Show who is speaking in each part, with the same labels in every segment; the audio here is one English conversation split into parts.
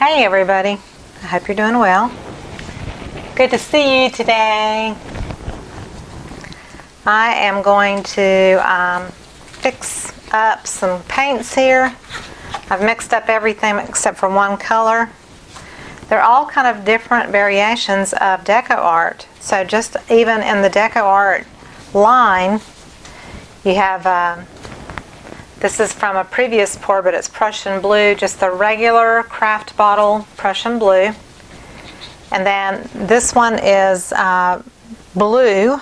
Speaker 1: Hey everybody, I hope you're doing well. Good to see you today. I am going to fix up some paints here. I've mixed up everything except for one color. They're all kind of different variations of deco art. So just even in the deco art line, you have, this is from a previous pour, but it's Prussian Blue, just the regular craft bottle Prussian Blue. And then this one is Blue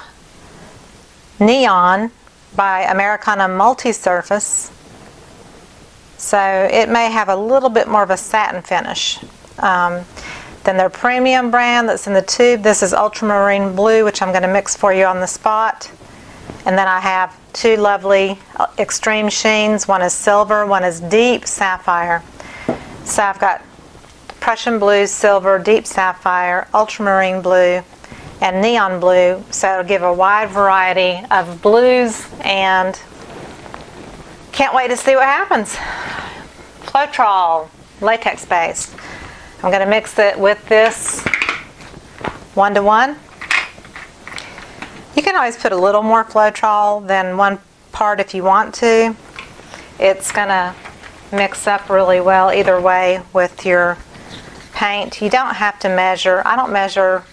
Speaker 1: Neon by Americana Multi-Surface. So it may have a little bit more of a satin finish. Then their premium brand that's in the tube, this is UltraMarine Blue, which I'm going to mix for you on the spot. And then I have two lovely extreme sheens. One is silver, one is deep sapphire. So I've got Prussian Blue, silver, deep sapphire, ultramarine blue, and neon blue. So it'll give a wide variety of blues, and can't wait to see what happens. Floetrol, latex based. I'm going to mix it with this 1:1. You can always put a little more Floetrol than one part if you want to. It's going to mix up really well either way with your paint. You don't have to measure. I don't measure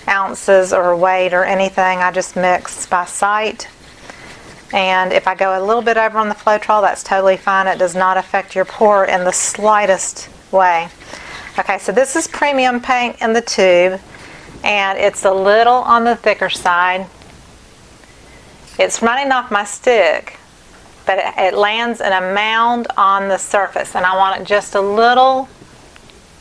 Speaker 1: ounces or weight or anything. I just mix by sight. And if I go a little bit over on the Floetrol, that's totally fine. It does not affect your pour in the slightest way. Okay, so this is premium paint in the tube, and it's a little on the thicker side. It's running off my stick, but it lands in a mound on the surface, and I want it just a little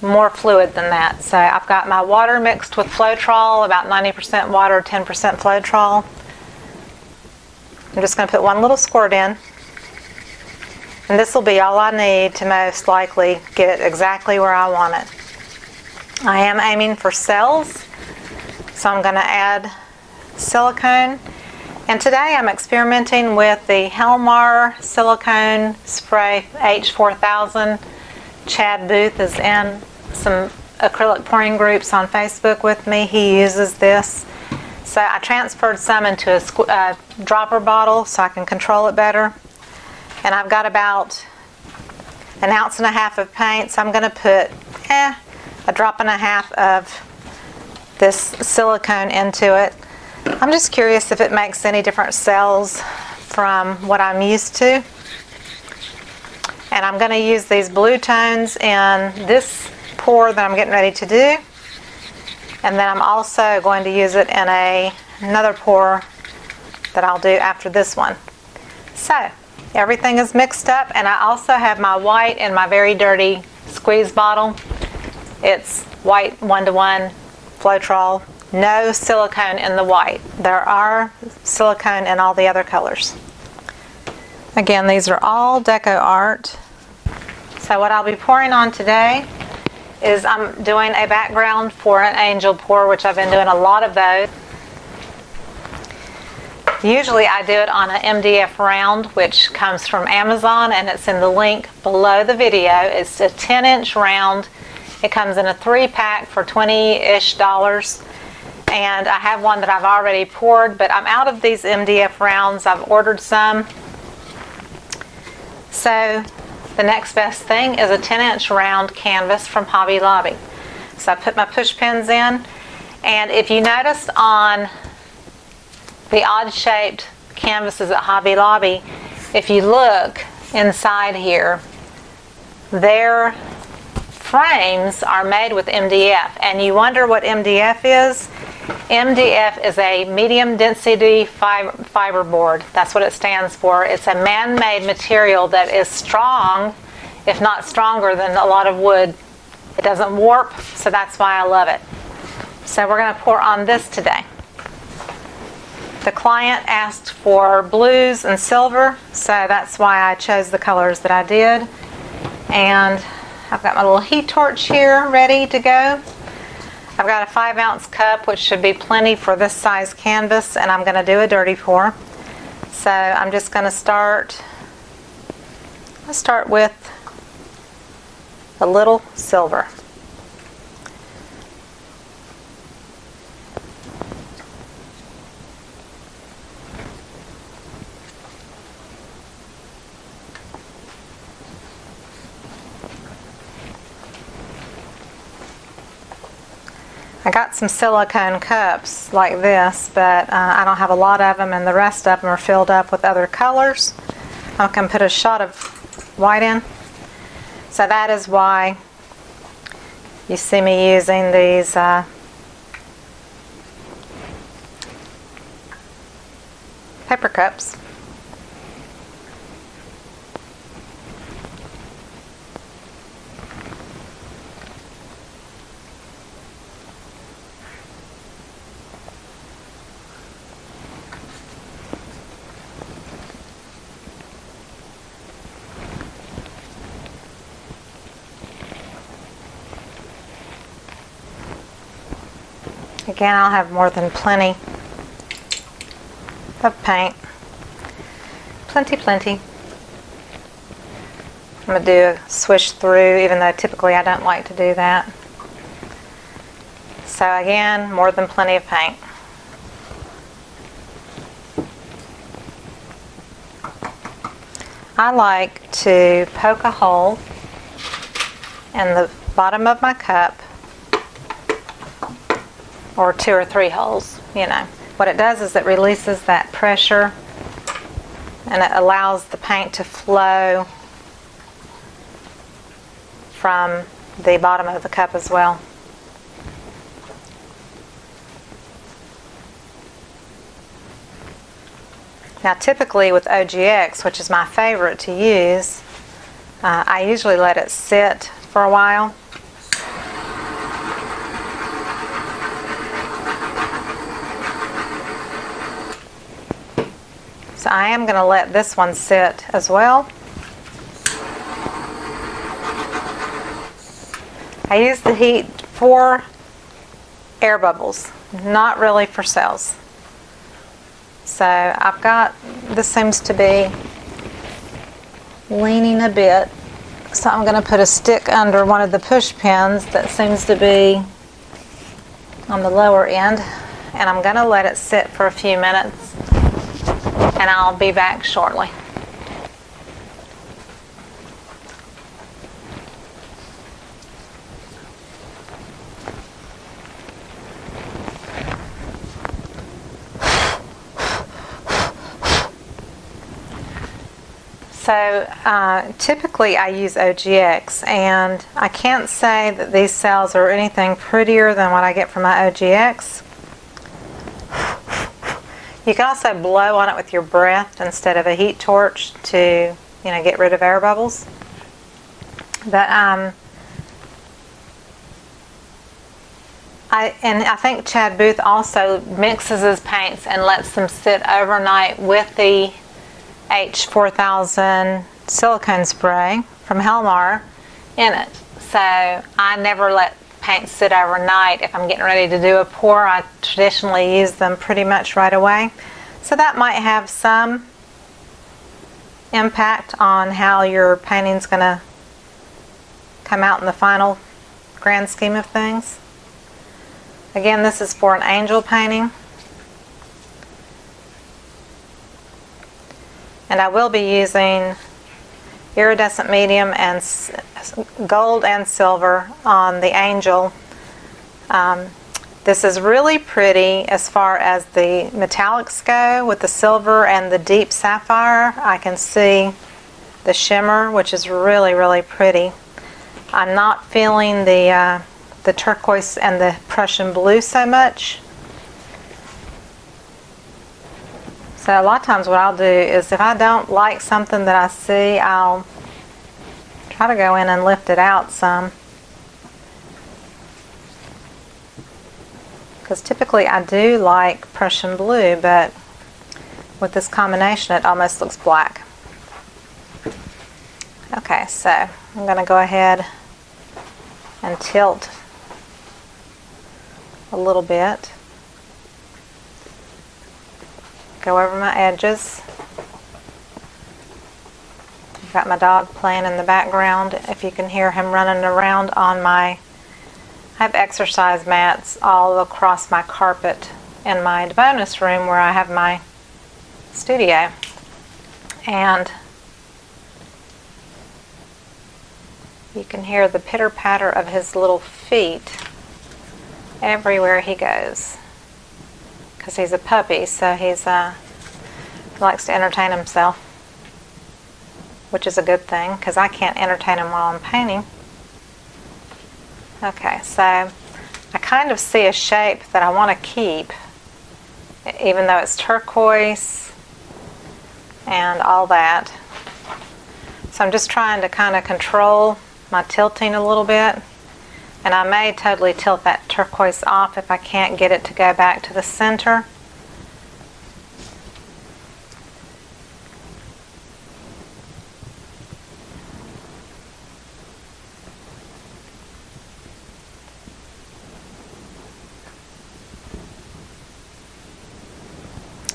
Speaker 1: more fluid than that. So I've got my water mixed with Floetrol, about 90% water, 10% Floetrol. I'm just going to put one little squirt in, and this will be all I need to most likely get it exactly where I want it. I am aiming for cells, so I'm going to add silicone. And today I'm experimenting with the Helmar Silicone Spray H4000. Chad Booth is in some acrylic pouring groups on Facebook with me. He uses this. So I transferred some into a dropper bottle so I can control it better. And I've got about 1.5 ounces of paint, so I'm going to put a drop and a half of this silicone into it. I'm just curious if it makes any different cells from what I'm used to. And I'm going to use these blue tones in this pour that I'm getting ready to do. And then I'm also going to use it in another pour that I'll do after this one. So everything is mixed up, and I also have my white in my very dirty squeeze bottle. It's white 1:1 Floetrol. No silicone in the white. There are silicone in all the other colors. Again, these are all deco art. So what I'll be pouring on today is I'm doing a background for an angel pour, which I've been doing a lot of those. Usually I do it on an MDF round, which comes from Amazon, and it's in the link below the video. It's a 10-inch round. It comes in a 3-pack for $20-ish. And I have one that I've already poured, but I'm out of these MDF rounds. I've ordered some. So the next best thing is a 10-inch round canvas from Hobby Lobby. So I put my push pins in, and if you noticed on the odd-shaped canvases at Hobby Lobby, if you look inside here, their frames are made with MDF, and you wonder what MDF is. MDF is a medium density fiberboard. That's what it stands for. It's a man-made material that is strong, if not stronger than a lot of wood. It doesn't warp, so that's why I love it. So we're going to pour on this today. The client asked for blues and silver, so that's why I chose the colors that I did. And I've got my little heat torch here ready to go. I've got a 5-ounce cup, which should be plenty for this size canvas, and I'm going to do a dirty pour. So I'm just going to start with a little silver. I got some silicone cups like this, but I don't have a lot of them, and the rest of them are filled up with other colors. I can put a shot of white in. So that is why you see me using these paper cups. Again, I'll have more than plenty of paint. Plenty. I'm going to do a swish through, even though typically I don't like to do that. So again, more than plenty of paint. I like to poke a hole in the bottom of my cup, or 2 or 3 holes, you know. What it does is it releases that pressure and it allows the paint to flow from the bottom of the cup as well. Now typically with OGX, which is my favorite to use, I usually let it sit for a while. So I am going to let this one sit as well. I use the heat for air bubbles, not really for cells. So I've got, this seems to be leaning a bit, so I'm going to put a stick under one of the push pins that seems to be on the lower end, and I'm going to let it sit for a few minutes, and I'll be back shortly. So typically I use OGX, and I can't say that these cells are anything prettier than what I get from my OGX. You can also blow on it with your breath instead of a heat torch to, you know, get rid of air bubbles. But I think Chad Booth also mixes his paints and lets them sit overnight with the H4000 Silicone Spray from Helmar in it. So I never let paint sit overnight. If I'm getting ready to do a pour, I traditionally use them pretty much right away. So that might have some impact on how your painting's going to come out in the final grand scheme of things. Again, this is for an angel painting. And I will be using iridescent medium and gold and silver on the angel. This is really pretty as far as the metallics go with the silver and the deep sapphire. I can see the shimmer, which is really, really pretty. I'm not feeling the turquoise and the Prussian blue so much. So a lot of times what I'll do is if I don't like something that I see, I'll try to go in and lift it out some. Because typically I do like Prussian blue, but with this combination it almost looks black. Okay, so I'm going to go ahead and tilt a little bit. Go over my edges. I've got my dog playing in the background. If you can hear him running around on I have exercise mats all across my carpet in my bonus room where I have my studio. And you can hear the pitter-patter of his little feet everywhere he goes. Because he's a puppy, so he likes to entertain himself, which is a good thing because I can't entertain him while I'm painting. Okay, so I kind of see a shape that I want to keep, even though it's turquoise and all that. So I'm just trying to kind of control my tilting a little bit, and I may totally tilt that turquoise off if I can't get it to go back to the center.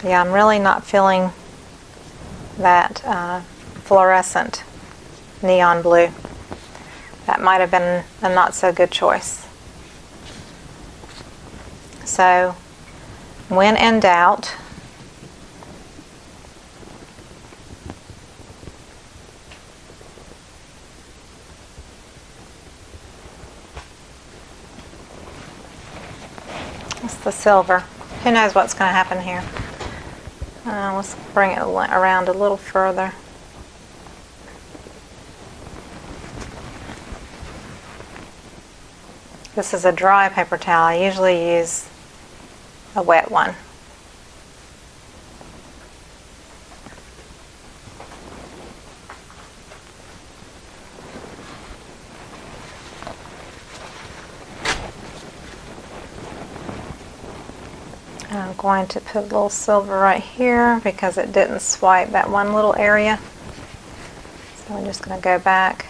Speaker 1: Yeah, I'm really not feeling that fluorescent neon blue. That might have been a not so good choice. So, when in doubt, it's the silver. Who knows what's going to happen here? Let's bring it around a little further. This is a dry paper towel. I usually use a wet one. I'm going to put a little silver right here because it didn't swipe that one little area. So I'm just going to go back.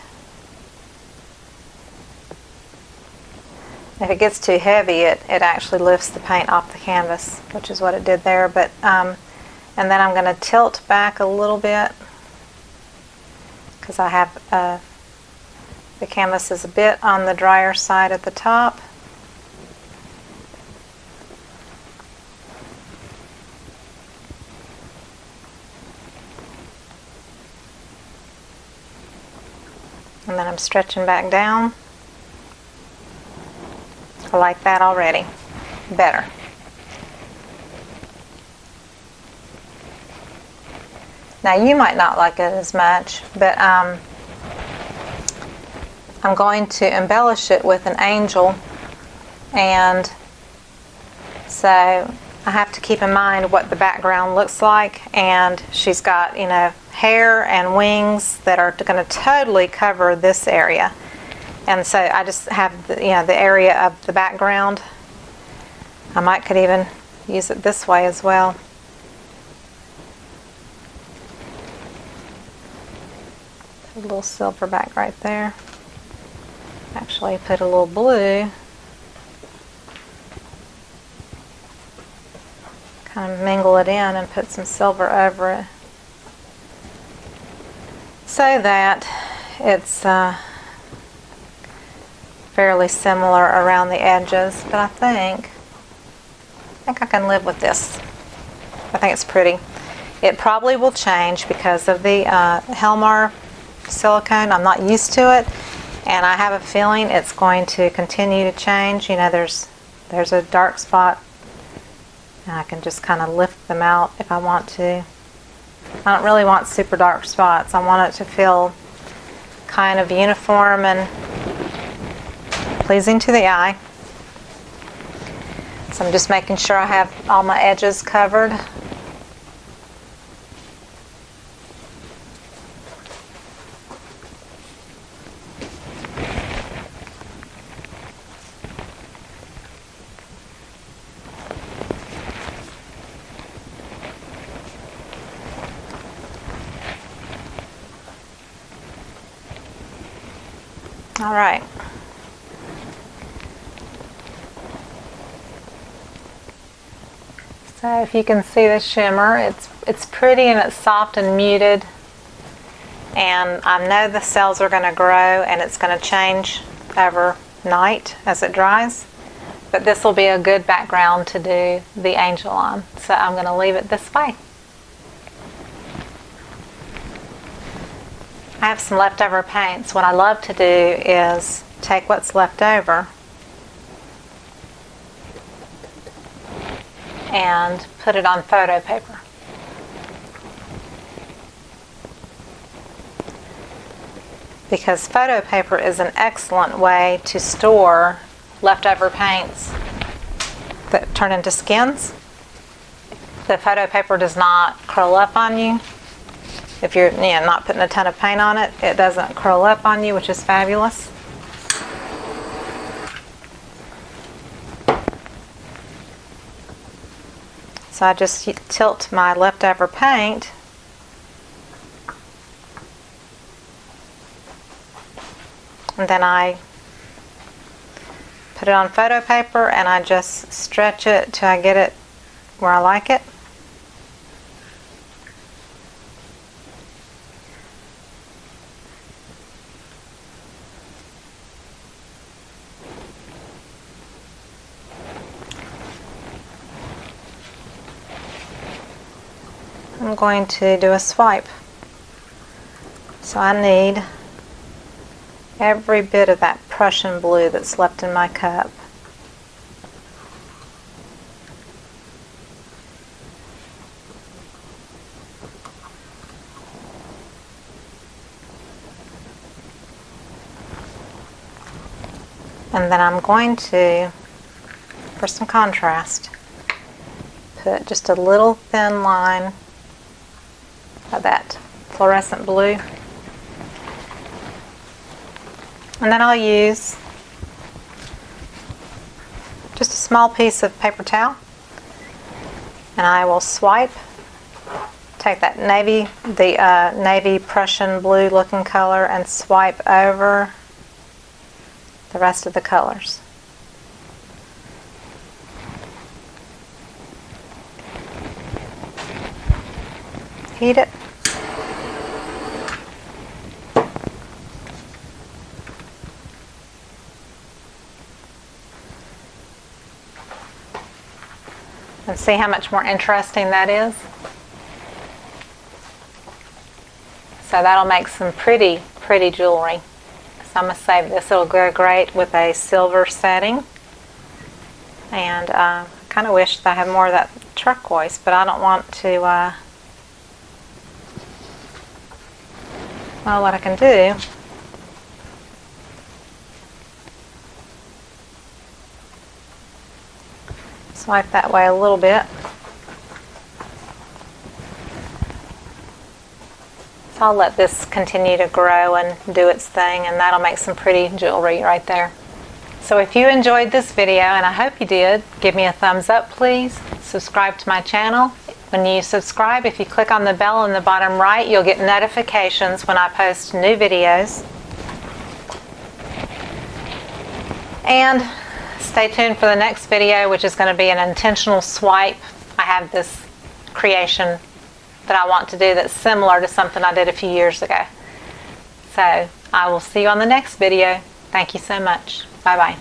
Speaker 1: If it gets too heavy, it actually lifts the paint off the canvas, which is what it did there. But and then I'm going to tilt back a little bit because I have the canvas is a bit on the drier side at the top. And then I'm stretching back down. I like that already. Better. Now you might not like it as much, but I'm going to embellish it with an angel, and so I have to keep in mind what the background looks like, and she's got, you know, hair and wings that are going to totally cover this area. And so I just have the, you know, the area of the background. I could even use it this way as well. Put a little silver back right there. Actually put a little blue. Kind of mingle it in and put some silver over it, so that it's fairly similar around the edges. But I think I can live with this. I think it's pretty. It probably will change because of the Helmar silicone. I'm not used to it, and I have a feeling it's going to continue to change. You know, there's a dark spot, and I can just kind of lift them out if I want to. I don't really want super dark spots. I want it to feel kind of uniform and pleasing to the eye. So I'm just making sure I have all my edges covered. All right. So if you can see the shimmer, it's pretty and it's soft and muted. and I know the cells are going to grow and it's going to change overnight as it dries, but this will be a good background to do the angel on, so I'm going to leave it this way. I have some leftover paints. What I love to do is take what's left over and put it on photo paper. Because photo paper is an excellent way to store leftover paints that turn into skins. The photo paper does not curl up on you. If you're not putting a ton of paint on it, it doesn't curl up on you, which is fabulous. So I just tilt my leftover paint and then I put it on photo paper and I just stretch it till I get it where I like it. I'm going to do a swipe. So I need every bit of that Prussian blue that's left in my cup. And then I'm going to, for some contrast, put just a little thin line of that fluorescent blue. And then I'll use just a small piece of paper towel and I will swipe, take that navy Prussian blue looking color and swipe over the rest of the colors. Heat it. And see how much more interesting that is? So that'll make some pretty jewelry. So I'm going to save this. It'll go great with a silver setting. And I kind of wish that I had more of that turquoise, but I don't want to, well, what I can do swipe that way a little bit. So I'll let this continue to grow and do its thing, and that'll make some pretty jewelry right there. So if you enjoyed this video, and I hope you did, give me a thumbs up please. Subscribe to my channel. When you subscribe, if you click on the bell in the bottom right, you'll get notifications when I post new videos. And stay tuned for the next video, which is going to be an intentional swipe. I have this creation that I want to do that's similar to something I did a few years ago. So I will see you on the next video. Thank you so much. Bye-bye.